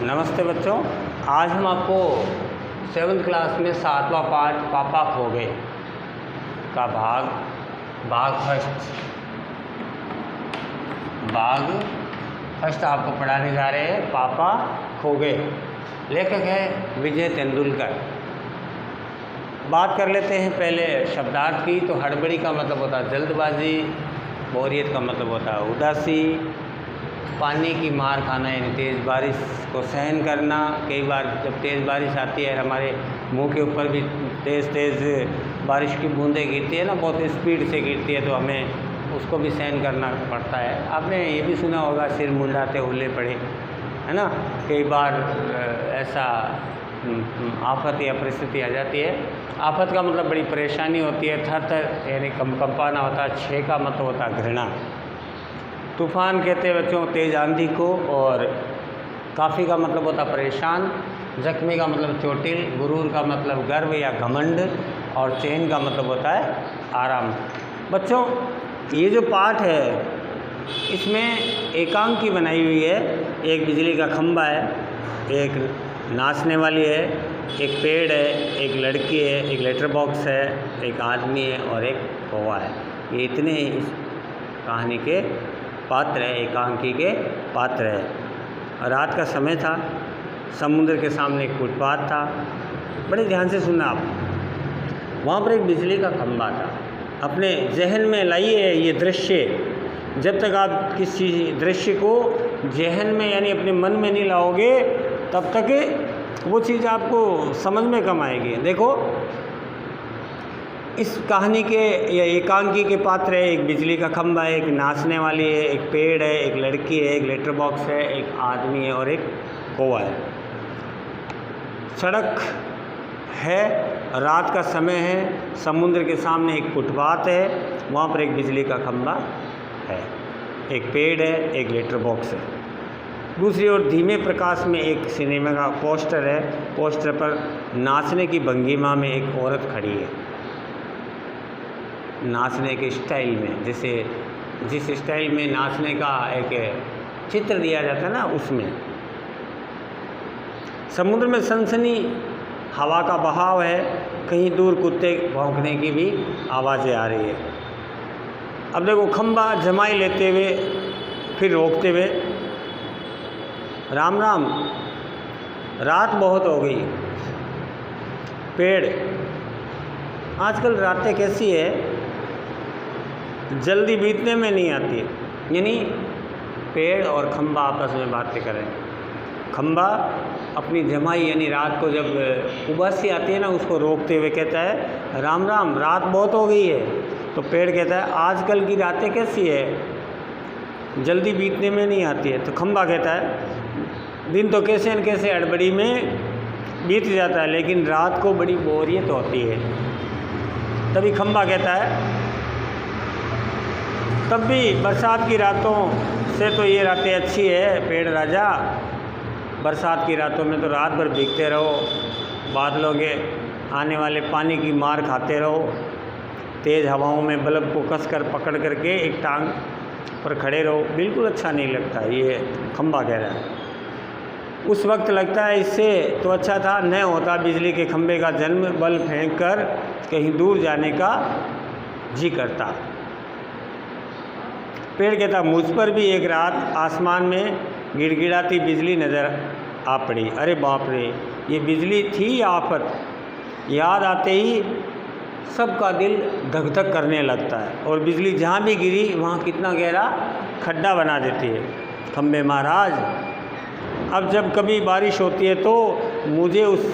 नमस्ते बच्चों, आज हम आपको 7th क्लास में 7वां पाठ पापा खो गए का भाग फर्स्ट आपको पढ़ाने जा रहे हैं। पापा खो गए। लेखक है विजय तेंदुलकर। बात कर लेते हैं पहले शब्दार्थ की। तो हड़बड़ी का मतलब होता है जल्दबाजी, बोरियत का मतलब होता है उदासी, पानी की मार खाना यानी तेज़ बारिश को सहन करना। कई बार जब तेज़ बारिश आती है हमारे मुंह के ऊपर भी तेज़ बारिश की बूंदें गिरती है ना, बहुत स्पीड से गिरती है, तो हमें उसको भी सहन करना पड़ता है। आपने ये भी सुना होगा सिर मुंडाते हुल्ले पड़े, है ना। कई बार ऐसा आफत या परिस्थिति आ जाती है। आफत का मतलब बड़ी परेशानी होती है, थर यानी कंपाना होता है, छः का मतलब होता है घृणा। तूफ़ान कहते हैं बच्चों तेज़ आंधी को, और काफ़ी का मतलब होता है परेशान, जख्मी का मतलब चोटिल, गुरूर का मतलब गर्व या घमंड, और चैन का मतलब होता है आराम। बच्चों ये जो पाठ है इसमें एकांकी बनाई हुई है। एक बिजली का खंभा है, एक नाचने वाली है, एक पेड़ है, एक लड़की है, एक लेटर बॉक्स है, एक आदमी है और एक कौवा है। ये इतने इस कहानी के पात्र है, एकांकी के पात्र है। रात का समय था, समुद्र के सामने एक फुटपाथ था। बड़े ध्यान से सुनना आप। वहाँ पर एक बिजली का खंभा था। अपने जहन में लाइए ये दृश्य। जब तक आप किसी दृश्य को जहन में यानी अपने मन में नहीं लाओगे तब तक वो चीज़ आपको समझ में कम आएगी। देखो इस कहानी के या एकांकी के पात्र है, एक बिजली का खंभा है, एक नाचने वाली है, एक पेड़ है, एक लड़की है, एक लेटर बॉक्स है, एक आदमी है और एक कौवा है। सड़क है, रात का समय है, समुद्र के सामने एक फुटपाथ है, वहाँ पर एक बिजली का खंभा है, एक पेड़ है, एक लेटर बॉक्स है। दूसरी ओर धीमे प्रकाश में एक सिनेमा का पोस्टर है। पोस्टर पर नाचने की भंगिमा में एक औरत खड़ी है, नाचने के स्टाइल में, जैसे जिस स्टाइल में नाचने का एक चित्र दिया जाता है ना, उसमें। समुद्र में सनसनी हवा का बहाव है, कहीं दूर कुत्ते भौंकने की भी आवाज़ें आ रही है। अब देखो खंभा जमाई लेते हुए फिर रोकते हुए, राम राम, रात बहुत हो गई। पेड़, आजकल रातें कैसी है, जल्दी बीतने में नहीं आती। यानी पेड़ और खंभा आपस में बातें करें। खंभा अपनी जमाई यानी रात को जब उबासी आती है ना, उसको रोकते हुए कहता है राम राम, रात बहुत हो गई है। तो पेड़ कहता है आजकल की रातें कैसी है, जल्दी बीतने में नहीं आती है। तो खंभा कहता है दिन तो कैसे न कैसे हड़बड़ी में बीत जाता है, लेकिन रात को बड़ी बोरियत होती है। तभी खंभा कहता है तब भी बरसात की रातों से तो ये रातें अच्छी है पेड़ राजा। बरसात की रातों में तो रात भर भीगते रहो, बादलों के आने वाले पानी की मार खाते रहो, तेज़ हवाओं में बल्ब को कसकर पकड़ करके एक टांग पर खड़े रहो, बिल्कुल अच्छा नहीं लगता। ये खंभा कह रहा है। उस वक्त लगता है इससे तो अच्छा था न होता बिजली के खंभे का जन्म, बल्ब फेंक कर कहीं दूर जाने का जी करता। पेड़ कहता मुझ पर भी एक रात आसमान में गिड़गिड़ाती बिजली नज़र आ पड़ी। अरे बाप रे, ये बिजली थी या आफत? याद आते ही सबका दिल धक धक करने लगता है, और बिजली जहाँ भी गिरी वहाँ कितना गहरा खड्डा बना देती है। खंबे महाराज, अब जब कभी बारिश होती है तो मुझे उस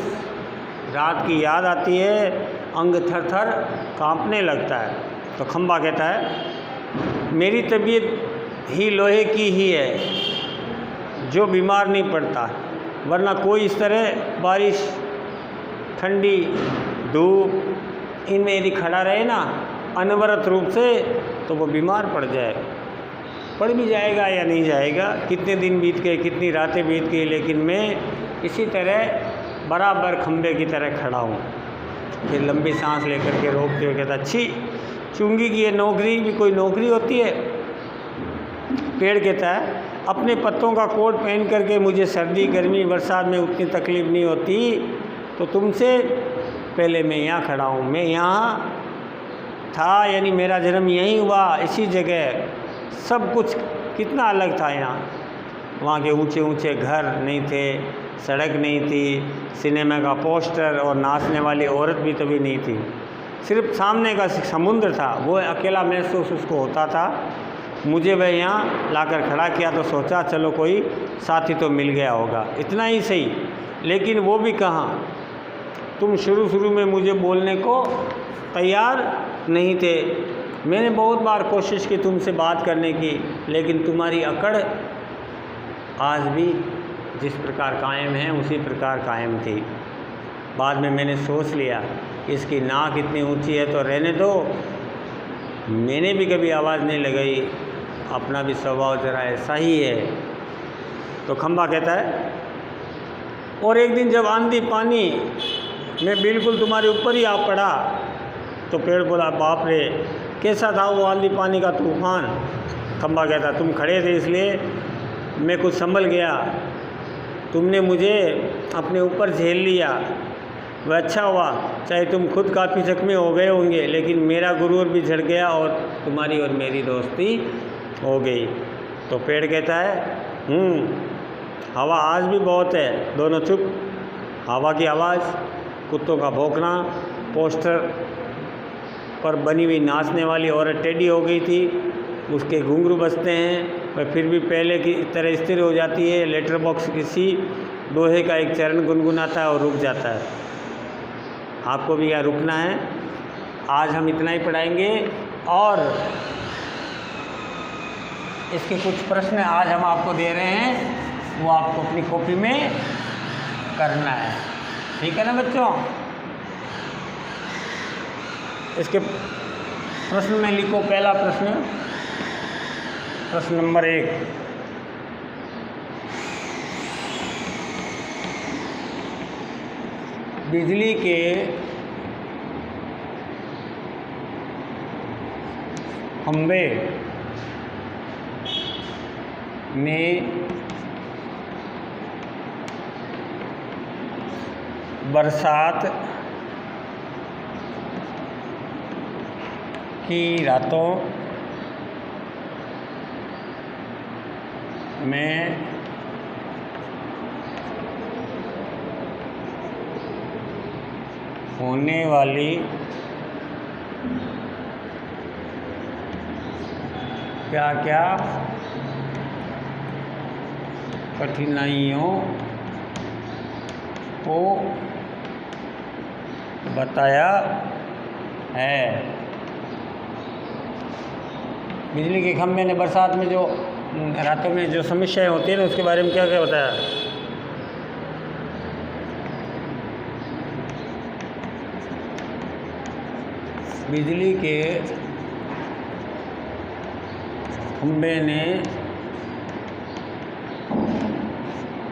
रात की याद आती है, अंग थर थर कांपने लगता है। तो खंबा कहता है मेरी तबीयत ही लोहे की ही है जो बीमार नहीं पड़ता, वरना कोई इस तरह बारिश, ठंडी धूप इनमें यदि खड़ा रहे ना अनवरत रूप से तो वो बीमार पड़ जाए। पड़ भी जाएगा या नहीं जाएगा, कितने दिन बीत गए, कितनी रातें बीत गई, लेकिन मैं इसी तरह बराबर खंबे की तरह खड़ा हूँ। फिर लंबी सांस लेकर के रोकते हुए कहता अच्छी चुंगी की ये नौकरी भी कोई नौकरी होती है? पेड़ कहता है अपने पत्तों का कोट पहन करके मुझे सर्दी गर्मी बरसात में उतनी तकलीफ़ नहीं होती, तो तुमसे पहले मैं यहाँ खड़ा हूँ, मैं यहाँ था, यानी मेरा जन्म यहीं हुआ, इसी जगह। सब कुछ कितना अलग था यहाँ। वहाँ के ऊंचे ऊंचे घर नहीं थे, सड़क नहीं थी, सिनेमा का पोस्टर और नाचने वाली औरत भी तभी नहीं थी। सिर्फ सामने का समुद्र था, वो अकेला महसूस उसको होता था। मुझे वह यहाँ लाकर खड़ा किया तो सोचा चलो कोई साथी तो मिल गया होगा, इतना ही सही। लेकिन वो भी कहाँ, तुम शुरू में मुझे बोलने को तैयार नहीं थे। मैंने बहुत बार कोशिश की तुमसे बात करने की, लेकिन तुम्हारी अकड़ आज भी जिस प्रकार कायम है उसी प्रकार कायम थी। बाद में मैंने सोच लिया इसकी नाक इतनी ऊंची है तो रहने दो, मैंने भी कभी आवाज़ नहीं लगाई, अपना भी स्वभाव जरा ऐसा ही है। तो खंबा कहता है, और एक दिन जब आंधी पानी मैं बिल्कुल तुम्हारे ऊपर ही आ पड़ा तो पेड़ बोला बाप रे, कैसा था वो आंधी पानी का तूफान। खंबा कहता तुम खड़े थे इसलिए मैं कुछ संभल गया, तुमने मुझे अपने ऊपर झेल लिया, वह अच्छा हुआ। चाहे तुम खुद काफ़ी जख्मी हो गए होंगे, लेकिन मेरा गुरूर भी झड़ गया और तुम्हारी और मेरी दोस्ती हो गई। तो पेड़ कहता है हवा आज भी बहुत है। दोनों चुप। हवा की आवाज़, कुत्तों का भौंकना, पोस्टर पर बनी हुई नाचने वाली औरत टेढ़ी हो गई थी, उसके घुंघरू बजते हैं, वह फिर भी पहले की तरह स्थिर हो जाती है। लेटर बॉक्स किसी लोहे का एक चरण गुनगुनाता है और रुक जाता है। आपको भी यहाँ रुकना है। आज हम इतना ही पढ़ाएंगे और इसके कुछ प्रश्न आज हम आपको दे रहे हैं, वो आपको अपनी कॉपी में करना है, ठीक है ना बच्चों। इसके प्रश्न में लिखो। पहला प्रश्न, प्रश्न नंबर 1, बिजली के खंभे में बरसात की रातों में होने वाली क्या क्या कठिनाइयों को बताया है। बिजली के खंभे ने बरसात में जो रातों में जो समस्याएं होती हैं ना, उसके बारे में क्या क्या बताया। बिजली के खंभे ने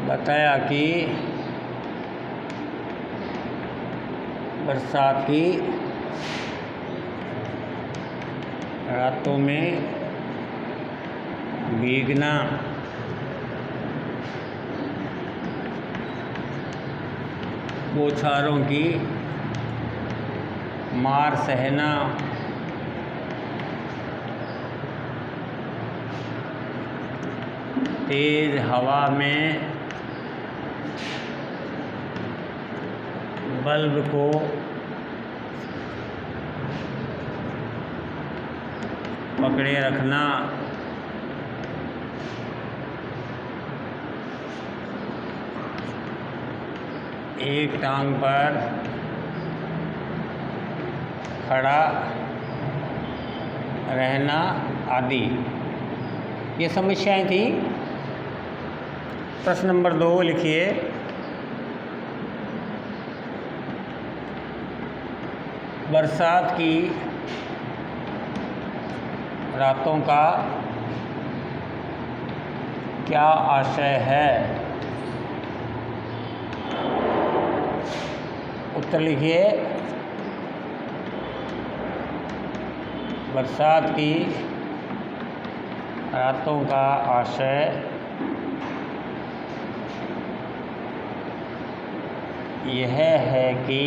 बताया कि बरसात की रातों में भीगना बौछारों की मार सहना, तेज हवा में बल्ब को पकड़े रखना, एक टांग पर खड़ा रहना आदि, ये समस्याएं थी। प्रश्न नंबर 2 लिखिए। बरसात की रातों का क्या आशय है। उत्तर लिखिए। बरसात की रातों का आशय यह है कि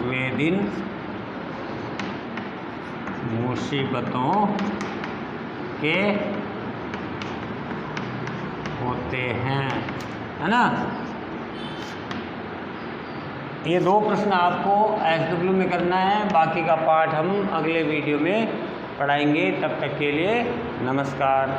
वे दिन मुसीबतों के होते हैं, है ना। ये 2 प्रश्न आपको SW में करना है, बाकी का पार्ट हम अगले वीडियो में पढ़ाएंगे। तब तक के लिए नमस्कार।